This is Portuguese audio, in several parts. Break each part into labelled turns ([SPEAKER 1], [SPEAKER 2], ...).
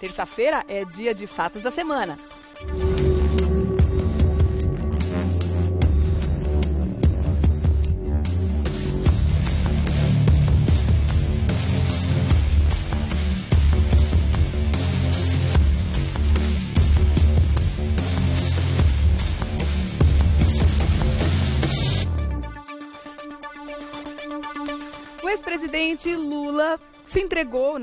[SPEAKER 1] Terça-feira é dia de fatos da semana. O ex-presidente Lula se entregou,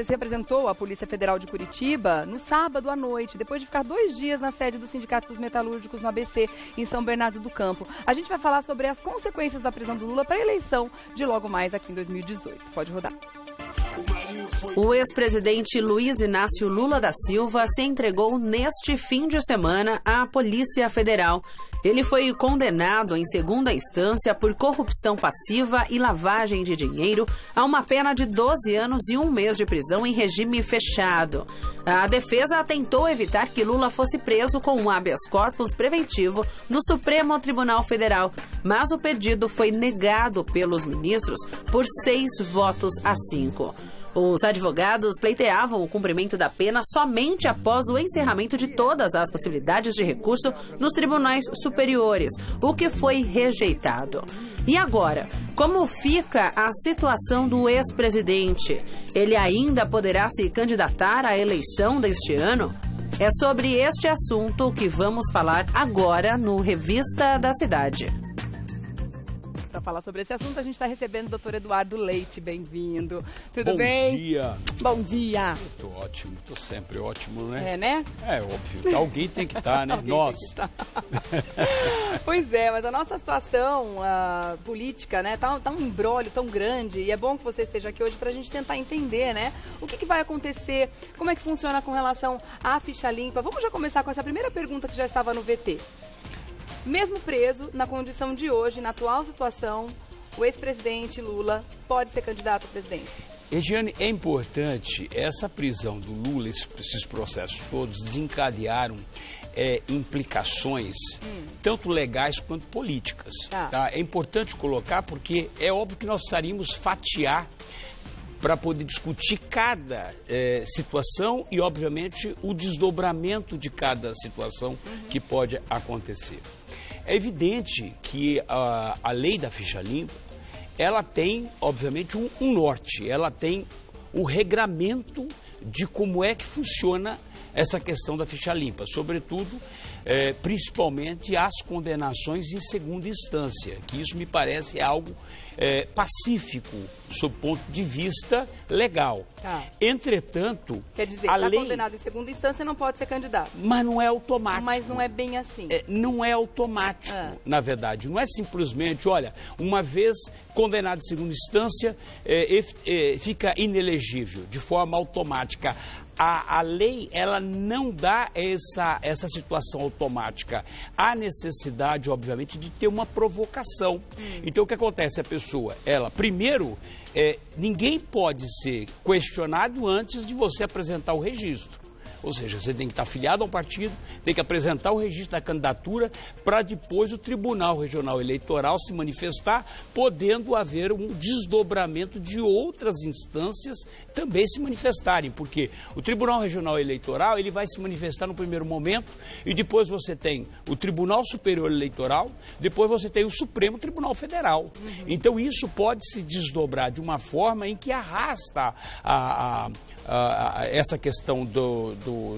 [SPEAKER 1] se apresentou à Polícia Federal de Curitiba no sábado à noite, depois de ficar 2 dias na sede do Sindicato dos Metalúrgicos no ABC, em São Bernardo do Campo. A gente vai falar sobre as consequências da prisão do Lula para a eleição de logo mais aqui em 2018. Pode rodar.
[SPEAKER 2] O ex-presidente Luiz Inácio Lula da Silva se entregou neste fim de semana à Polícia Federal. Ele foi condenado em segunda instância por corrupção passiva e lavagem de dinheiro a uma pena de 12 anos e 1 mês de prisão em regime fechado. A defesa tentou evitar que Lula fosse preso com um habeas corpus preventivo no Supremo Tribunal Federal, mas o pedido foi negado pelos ministros por 6 votos a 5. Os advogados pleiteavam o cumprimento da pena somente após o encerramento de todas as possibilidades de recurso nos tribunais superiores, o que foi rejeitado. E agora, como fica a situação do ex-presidente? Ele ainda poderá se candidatar à eleição deste ano? É sobre este assunto que vamos falar agora no Revista da Cidade.
[SPEAKER 1] Para falar sobre esse assunto, a gente está recebendo o Dr. Eduardo Leite. Bem-vindo. Tudo bem?
[SPEAKER 3] Bom dia.
[SPEAKER 1] Bom dia.
[SPEAKER 3] Tô ótimo, tô sempre ótimo, né?
[SPEAKER 1] É, né?
[SPEAKER 3] É óbvio. Alguém tem que estar, né? Nós.
[SPEAKER 1] Pois é, mas a nossa situação política, né? Tá um imbróglio tão grande, e é bom que você esteja aqui hoje para a gente tentar entender, né? O que vai acontecer, como é que funciona com relação à ficha limpa. Vamos já começar com essa primeira pergunta que já estava no VT. Mesmo preso, na condição de hoje, na atual situação, o ex-presidente Lula pode ser candidato à presidência?
[SPEAKER 3] Regiane, é importante, essa prisão do Lula, esses processos todos desencadearam implicações, tanto legais quanto políticas. Tá? É importante colocar porque é óbvio que nós precisaríamos fatiar para poder discutir cada situação e, obviamente, o desdobramento de cada situação que pode acontecer. É evidente que a lei da ficha limpa, ela tem, obviamente, um norte, ela tem o regramento de como é que funciona essa questão da ficha limpa, sobretudo, principalmente as condenações em segunda instância, que isso me parece algo pacífico, sob o ponto de vista legal. Entretanto,
[SPEAKER 1] quer dizer, está condenado em segunda instância, não pode ser candidato.
[SPEAKER 3] Mas não é automático.
[SPEAKER 1] Mas não é bem assim.
[SPEAKER 3] Não é automático, na verdade. Não é simplesmente, olha, uma vez condenado em segunda instância, fica inelegível, de forma automática. A lei, ela não dá essa situação automática. Há necessidade, obviamente, de ter uma provocação. Então, o que acontece? A pessoa, ela, primeiro, ninguém pode ser questionado antes de você apresentar o registro. Ou seja, você tem que estar afiliado ao partido, tem que apresentar o registro da candidatura para depois o Tribunal Regional Eleitoral se manifestar, podendo haver um desdobramento de outras instâncias também se manifestarem, porque o Tribunal Regional Eleitoral ele vai se manifestar no primeiro momento e depois você tem o Tribunal Superior Eleitoral, depois você tem o Supremo Tribunal Federal. Então isso pode se desdobrar de uma forma em que arrasta essa questão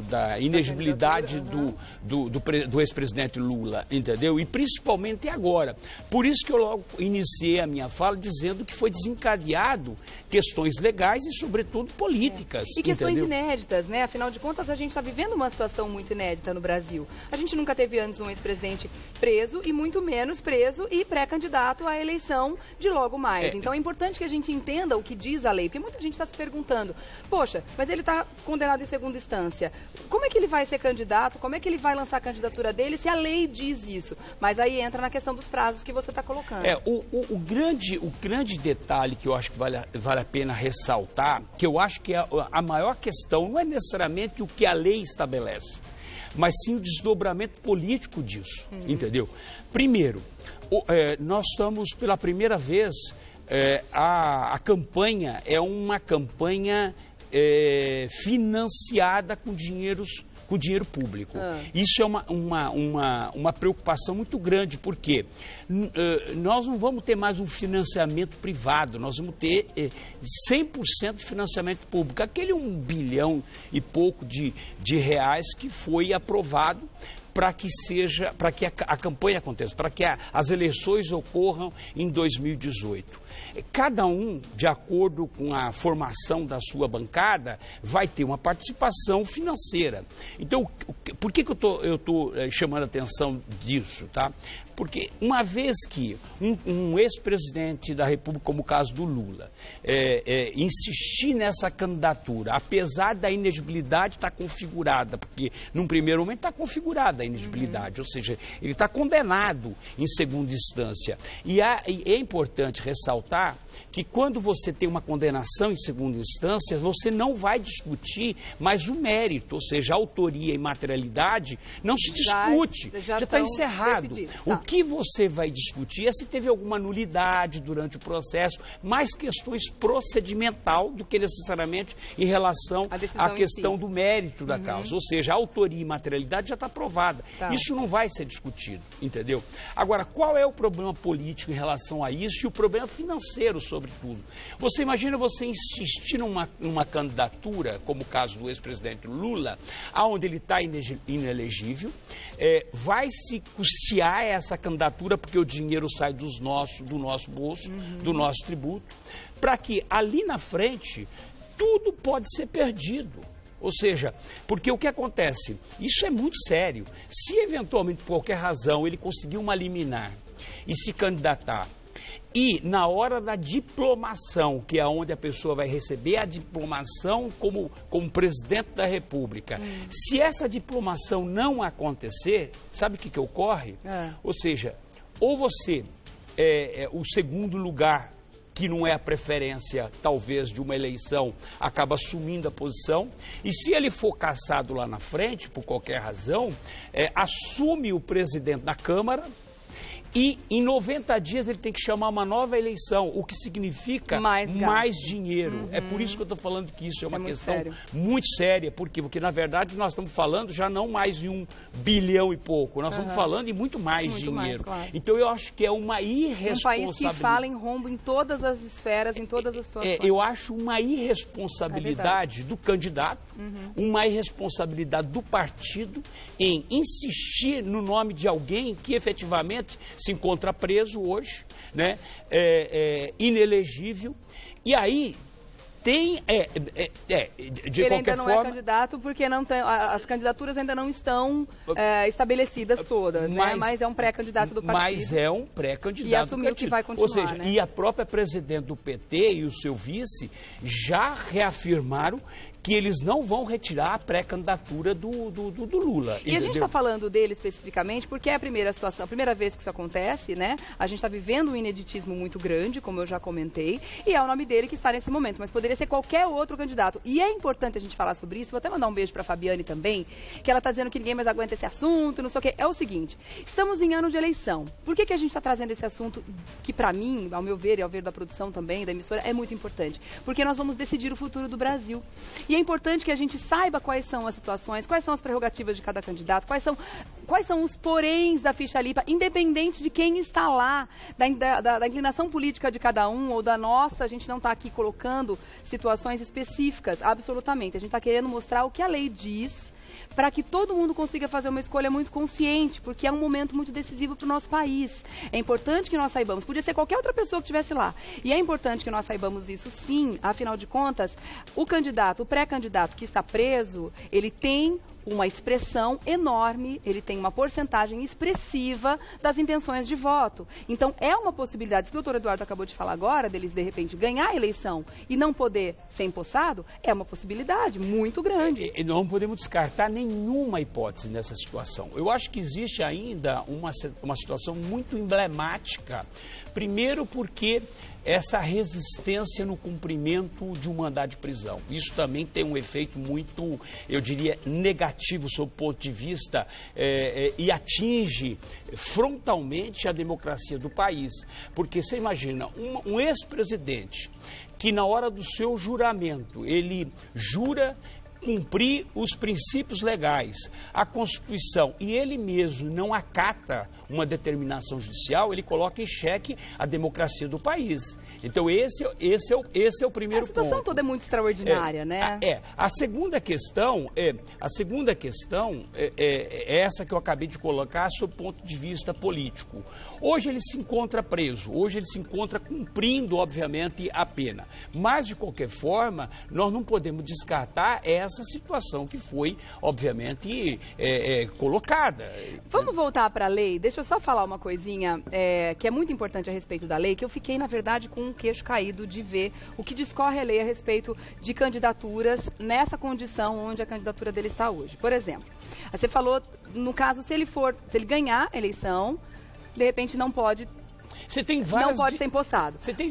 [SPEAKER 3] da inegibilidade do ex-presidente Lula, entendeu? E principalmente agora. Por isso que eu logo iniciei a minha fala dizendo que foi desencadeado questões legais e, sobretudo, políticas.
[SPEAKER 1] E questões
[SPEAKER 3] entendeu?
[SPEAKER 1] inéditas, né? Afinal de contas, a gente está vivendo uma situação muito inédita no Brasil. A gente nunca teve antes um ex-presidente preso e muito menos preso e pré-candidato à eleição de logo mais. Então é importante que a gente entenda o que diz a lei, porque muita gente está se perguntando, poxa, mas ele está condenado em segunda instância. Como é que ele vai ser candidato? Como é que ele vai lançar a candidatura dele se a lei diz isso? Mas aí entra na questão dos prazos que você está colocando.
[SPEAKER 3] O grande detalhe que eu acho que vale a pena ressaltar, que eu acho que a maior questão não é necessariamente o que a lei estabelece, mas sim o desdobramento político disso, entendeu? Primeiro, nós estamos pela primeira vez, a campanha é uma campanha financiada com dinheiro público. Isso é uma preocupação muito grande, porque nós não vamos ter mais um financiamento privado, nós vamos ter 100% de financiamento público. Aquele 1 bilhão e pouco de reais que foi aprovado para que a campanha aconteça, para que as eleições ocorram em 2018. Cada um, de acordo com a formação da sua bancada, vai ter uma participação financeira. Então, por que eu estou chamando a atenção disso, tá? Porque uma vez que um ex-presidente da República, como o caso do Lula, insistir nessa candidatura, apesar da inegibilidade estar configurada, porque num primeiro momento está configurada a inegibilidade, ou seja, ele está condenado em segunda instância. E é importante ressaltar que quando você tem uma condenação em segunda instância, você não vai discutir mais o mérito, ou seja, a autoria e materialidade não se discute, já está encerrado. O que você vai discutir é se teve alguma nulidade durante o processo, mais questões procedimental do que necessariamente em relação à questão do mérito da causa, ou seja, a autoria e materialidade já está provada. Isso não vai ser discutido, entendeu? Agora, qual é o problema político em relação a isso e o problema financeiro, sobretudo? Você imagina você insistir numa candidatura, como o caso do ex-presidente Lula, onde ele está inelegível, vai se custear essa candidatura porque o dinheiro sai do nosso bolso, do nosso tributo, para que ali na frente tudo pode ser perdido. Ou seja, porque o que acontece? Isso é muito sério. Se eventualmente, por qualquer razão, ele conseguir uma liminar e se candidatar, e na hora da diplomação, que é onde a pessoa vai receber a diplomação como presidente da República, se essa diplomação não acontecer, sabe o que ocorre? Ou seja, ou você o segundo lugar, que não é a preferência, talvez, de uma eleição, acaba assumindo a posição, e se ele for cassado lá na frente, por qualquer razão, assume o presidente da Câmara, e em 90 dias ele tem que chamar uma nova eleição, o que significa mais dinheiro. É por isso que eu estou falando que isso é uma questão muito séria. Por quê? Porque, na verdade, nós estamos falando já não mais de 1 bilhão e pouco, nós estamos falando em muito mais dinheiro. Então, eu acho que é uma irresponsabilidade. Um país
[SPEAKER 1] que fala em rombo em todas as esferas, em todas as situações.
[SPEAKER 3] Eu acho uma irresponsabilidade do candidato, uma irresponsabilidade do partido em insistir no nome de alguém que, efetivamente, se encontra preso hoje, né, inelegível, e aí tem, de
[SPEAKER 1] ele
[SPEAKER 3] qualquer
[SPEAKER 1] ainda não
[SPEAKER 3] forma...
[SPEAKER 1] é candidato porque não tem, as candidaturas ainda não estão estabelecidas todas, mas é um pré-candidato do partido.
[SPEAKER 3] Mas é um pré-candidato
[SPEAKER 1] e assumiu que vai continuar,
[SPEAKER 3] ou seja, e a própria presidente do PT e o seu vice já reafirmaram que eles não vão retirar a pré-candidatura do Lula.
[SPEAKER 1] E a gente está falando dele especificamente porque é a primeira situação, a primeira vez que isso acontece, né? A gente está vivendo um ineditismo muito grande, como eu já comentei, e é o nome dele que está nesse momento, mas poderia ser qualquer outro candidato. E é importante a gente falar sobre isso, vou até mandar um beijo para a Fabiane também, que ela está dizendo que ninguém mais aguenta esse assunto, não sei o quê. É o seguinte, estamos em ano de eleição. Por que a gente está trazendo esse assunto que, para mim, ao meu ver e ao ver da produção também, da emissora, é muito importante? Porque nós vamos decidir o futuro do Brasil. E é importante que a gente saiba quais são as situações, quais são as prerrogativas de cada candidato, quais são os poréns da ficha limpa, independente de quem está lá, da inclinação política de cada um ou da nossa. A gente não está aqui colocando situações específicas, absolutamente. A gente está querendo mostrar o que a lei diz, para que todo mundo consiga fazer uma escolha muito consciente, porque é um momento muito decisivo para o nosso país. É importante que nós saibamos, podia ser qualquer outra pessoa que estivesse lá, e é importante que nós saibamos isso sim, afinal de contas, o pré-candidato que está preso, ele tem uma expressão enorme, ele tem uma porcentagem expressiva das intenções de voto. Então, é uma possibilidade, se o doutor Eduardo acabou de falar agora, deles, de repente, ganhar a eleição e não poder ser empossado, é uma possibilidade muito grande.
[SPEAKER 3] Não podemos descartar nenhuma hipótese nessa situação. Eu acho que existe ainda uma situação muito emblemática. Primeiro porque essa resistência no cumprimento de um mandado de prisão. Isso também tem um efeito muito, eu diria, negativo sob o ponto de vista e atinge frontalmente a democracia do país. Porque você imagina, um ex-presidente que na hora do seu juramento, ele jura cumprir os princípios legais, a Constituição, e ele mesmo não acata uma determinação judicial, ele coloca em xeque a democracia do país. Então esse é o primeiro ponto.
[SPEAKER 1] A situação toda é muito extraordinária, né?
[SPEAKER 3] A segunda questão é essa que eu acabei de colocar sob o ponto de vista político. Hoje ele se encontra preso, hoje ele se encontra cumprindo, obviamente, a pena. Mas, de qualquer forma, nós não podemos descartar essa situação que foi, obviamente, colocada.
[SPEAKER 1] Vamos voltar para a lei? Deixa eu só falar uma coisinha que é muito importante a respeito da lei, que eu fiquei, na verdade, com um queixo caído de ver o que discorre a lei a respeito de candidaturas nessa condição onde a candidatura dele está hoje. Por exemplo, você falou, no caso, se ele ganhar a eleição, de repente não pode... não pode ser empossado.
[SPEAKER 3] Você tem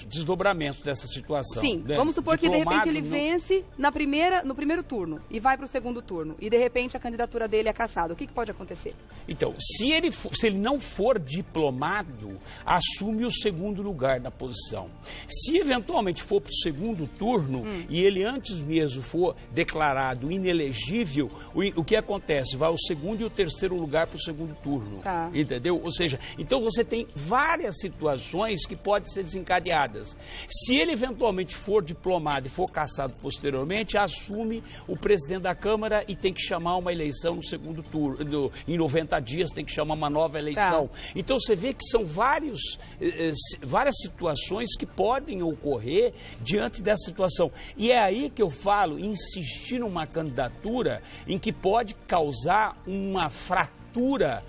[SPEAKER 3] desdobramentos dessa situação.
[SPEAKER 1] Sim, né? Vamos supor que de repente ele vence no primeiro turno e vai para o segundo turno e de repente a candidatura dele é cassada. O que pode acontecer?
[SPEAKER 3] Então, se ele não for diplomado, assume o segundo lugar na posição. Se eventualmente for para o segundo turno e ele antes mesmo for declarado inelegível, o que acontece? Vai o segundo e o terceiro lugar para o segundo turno.
[SPEAKER 1] Tá.
[SPEAKER 3] Entendeu? Ou seja, então você tem várias situações que podem ser desencadeadas. Se ele eventualmente for diplomado e for cassado posteriormente, assume o presidente da Câmara e tem que chamar uma eleição no segundo turno. Em 90 dias tem que chamar uma nova eleição. Tá. Então você vê que são várias situações que podem ocorrer diante dessa situação. E é aí que eu falo, insistir numa candidatura em que pode causar uma fratura,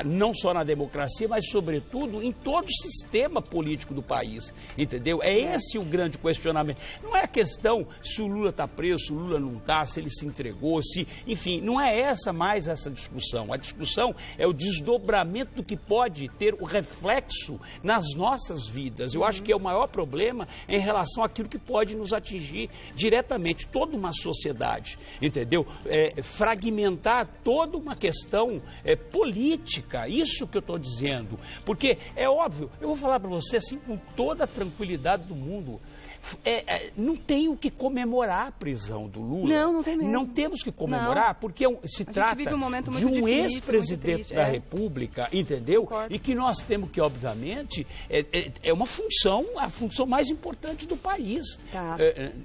[SPEAKER 3] não só na democracia, mas sobretudo em todo o sistema político do país, entendeu? É esse o grande questionamento. Não é a questão se o Lula está preso, se o Lula não está, se ele se entregou, enfim, não é mais essa discussão. A discussão é o desdobramento do que pode ter o reflexo nas nossas vidas. Eu acho que é o maior problema em relação àquilo que pode nos atingir diretamente, toda uma sociedade, entendeu? Fragmentar toda uma questão política. Isso que eu estou dizendo, porque é óbvio, eu vou falar para você assim com toda a tranquilidade do mundo, não tem o que comemorar a prisão do Lula.
[SPEAKER 1] Não tem mesmo.
[SPEAKER 3] Não temos que comemorar, porque se trata de um ex-presidente da República, entendeu?
[SPEAKER 1] Concordo.
[SPEAKER 3] E que nós temos que, obviamente, é uma função, a função mais importante do país.
[SPEAKER 1] Tá.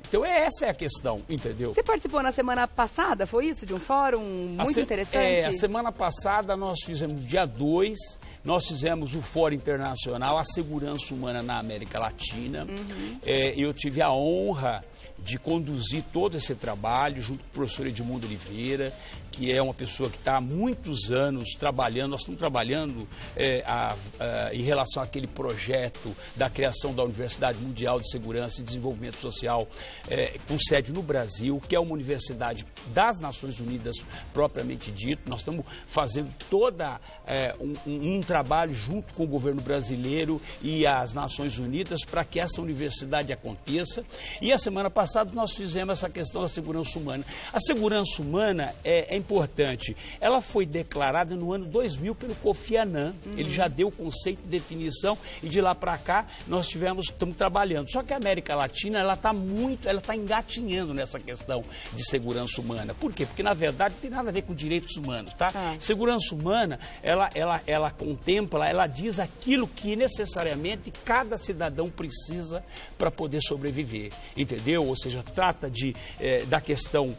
[SPEAKER 3] Então essa é a questão, entendeu?
[SPEAKER 1] Você participou na semana passada, foi isso? De um fórum muito interessante?
[SPEAKER 3] A semana passada nós fizemos, dia 2, nós fizemos o Fórum Internacional, a Segurança Humana na América Latina. Eu tive a honra de conduzir todo esse trabalho junto com o professor Edmundo Oliveira, que é uma pessoa que está há muitos anos trabalhando. Nós estamos trabalhando em relação àquele projeto da criação da Universidade Mundial de Segurança e Desenvolvimento Social, com sede no Brasil, que é uma universidade das Nações Unidas propriamente dito. Nós estamos fazendo um trabalho junto com o governo brasileiro e as Nações Unidas para que essa universidade aconteça. E a semana passada nós fizemos essa questão da segurança humana. A segurança humana é importante. Ela foi declarada no ano 2000 pelo Kofi Annan. Ele já deu o conceito de definição e de lá para cá nós estamos trabalhando. Só que a América Latina, ela está engatinhando nessa questão de segurança humana. Por quê? Porque na verdade não tem nada a ver com direitos humanos, tá? Segurança humana, ela contempla, ela diz aquilo que necessariamente cada cidadão precisa para poder sobreviver, entendeu? Ou seja, trata da questão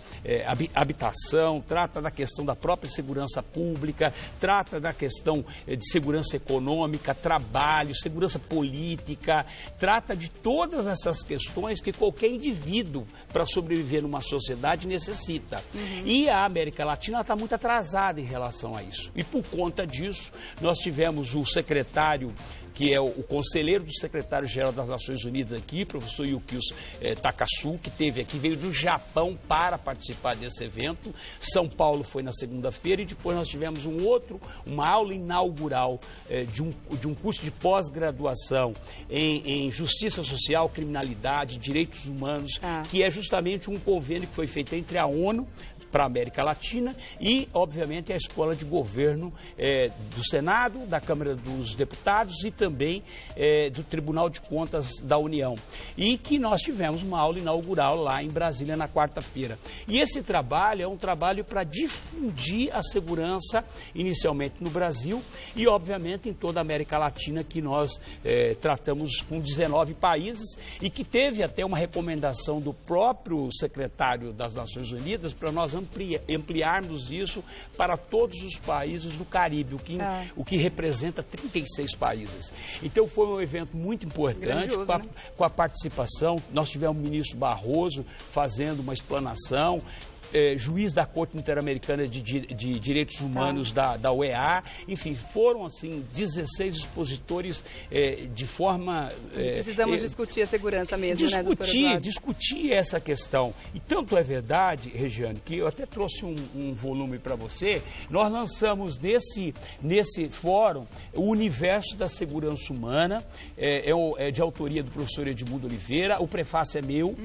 [SPEAKER 3] habitação, trata da questão da própria segurança pública, trata da questão de segurança econômica, trabalho, segurança política, trata de todas essas questões que qualquer indivíduo, para sobreviver numa sociedade, necessita. E a América Latina está muito atrasada em relação a isso. E por conta disso, nós tivemos o secretário, que é o conselheiro do secretário-geral das Nações Unidas aqui, professor Yukio Takasu, que esteve aqui, veio do Japão para participar desse evento. São Paulo foi na segunda-feira e depois nós tivemos uma aula inaugural de um curso de pós-graduação em Justiça Social, Criminalidade, Direitos Humanos, que é justamente um convênio que foi feito entre a ONU para a América Latina e, obviamente, a Escola de Governo do Senado, da Câmara dos Deputados e também do Tribunal de Contas da União. E que nós tivemos uma aula inaugural lá em Brasília na quarta-feira. E esse trabalho é um trabalho para difundir a segurança, inicialmente no Brasil e, obviamente, em toda a América Latina, que nós tratamos com 19 países e que teve até uma recomendação do próprio secretário das Nações Unidas para nós ampliarmos isso para todos os países do Caribe, o que representa 36 países. Então foi um evento muito importante, com a participação, nós tivemos o ministro Barroso fazendo uma explanação, juiz da Corte Interamericana de Direitos Humanos da OEA, enfim, foram assim 16 expositores de forma...
[SPEAKER 1] Precisamos discutir a segurança mesmo, né, doutor Eduardo? Discutir
[SPEAKER 3] essa questão. E tanto é verdade, Regiane, que eu até trouxe um volume para você, nós lançamos nesse fórum o Universo da Segurança Humana, é de autoria do professor Edmundo Oliveira, o prefácio é meu,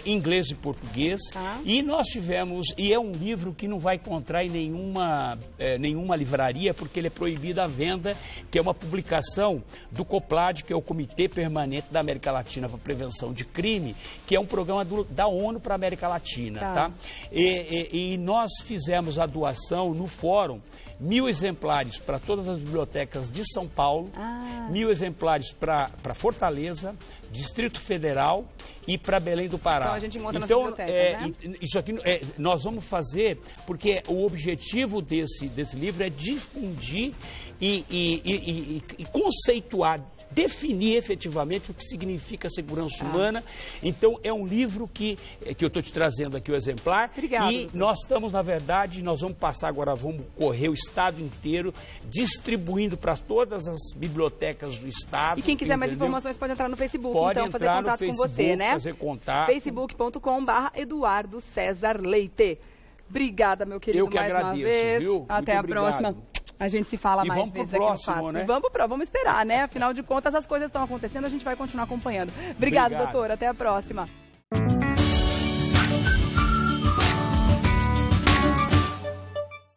[SPEAKER 3] inglês e português, e nós tivemos. E é um livro que não vai encontrar em nenhuma livraria, porque ele é proibido a venda, que é uma publicação do COPLAD, que é o Comitê Permanente da América Latina para a Prevenção de Crime, que é um programa da ONU para a América Latina. Tá? E nós fizemos a doação no fórum, 1.000 exemplares para todas as bibliotecas de São Paulo, 1.000 exemplares para Fortaleza, Distrito Federal e para Belém do Pará.
[SPEAKER 1] Então a gente encontra nas bibliotecas, né?
[SPEAKER 3] Isso aqui nós vamos fazer porque o objetivo desse livro é difundir e conceituar, definir efetivamente o que significa segurança humana. Então, é um livro que eu estou te trazendo aqui o exemplar.
[SPEAKER 1] Obrigada,
[SPEAKER 3] e nós estamos, na verdade, nós vamos passar agora, vamos correr o estado inteiro, distribuindo para todas as bibliotecas do estado.
[SPEAKER 1] E quem quiser mais informações pode entrar no Facebook, então, fazer contato com você, né?
[SPEAKER 3] Fazer contato.
[SPEAKER 1] facebook.com/Eduardo César Leite. Obrigada, meu querido, mais uma vez.
[SPEAKER 3] Viu?
[SPEAKER 1] Até a próxima. A gente se fala mais vezes aqui no Fatos. E vamos esperar, né? Afinal de contas, as coisas estão acontecendo, a gente vai continuar acompanhando. Obrigada, doutor. Até a próxima.